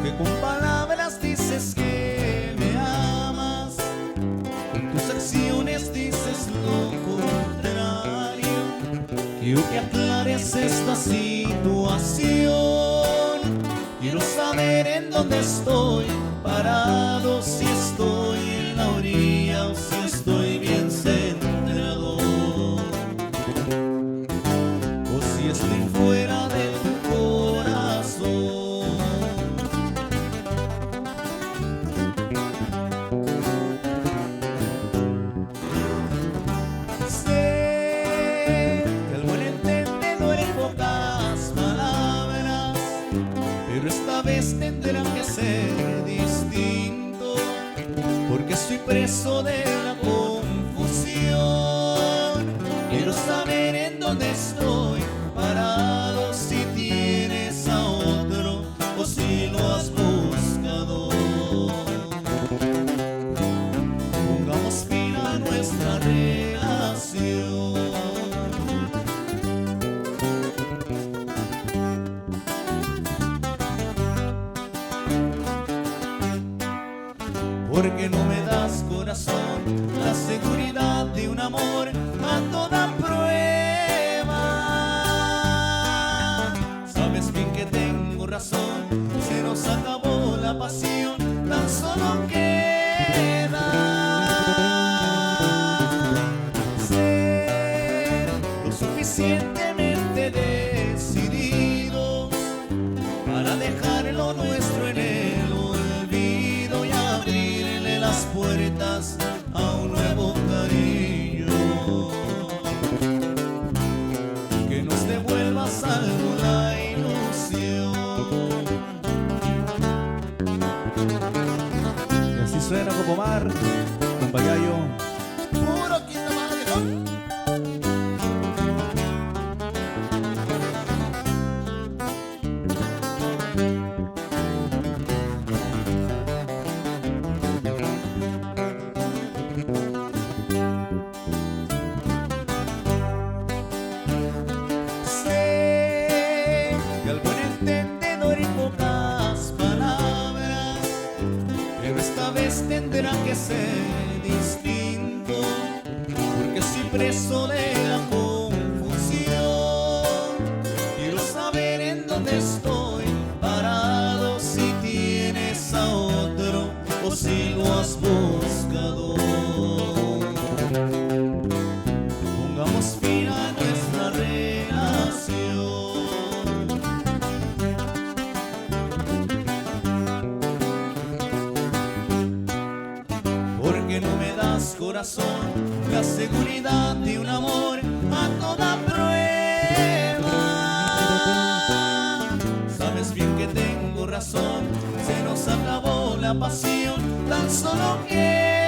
Que con palabras dices que me amas, con tus acciones dices lo contrario. Quiero que aclares esta situación. Quiero saber en dónde estoy parado, si estoy en la orilla o si estoy bien centrado, o si estoy fuera de tu corazón. Sé que al buen entendedor en pocas palabras, pero esta vez tendrá que ser distinto, porque estoy preso de la confusión. Quiero saber en dónde estoy parado, si tienes a otro o si lo has buscado. Pongamos fin a nuestra relación. Porque no me das, corazón, la seguridad de un amor a toda prueba. Sabes bien que tengo razón, se nos acabó la pasión, tan solo queda ser lo suficientemente decididos para dejar lo nuestro en el olvido y abrirle las puertas a un nuevo cariño que nos devuelva a salvo la ilusión. Y así suena como mar, con Payayo. Puro Quinta Maravillón. Sé que al buen entendedor en pocas palabras, pero esta vez tendrá que ser distinto, porque estoy preso de la confusión. Quiero saber en dónde estoy parado, si tienes a otro o si lo has buscado. Pongamos fin a nuestra relación. Porque no me das, corazón, la seguridad de un amor a toda prueba. Sabes bien que tengo razón, se nos acabó la pasión, tan solo quiero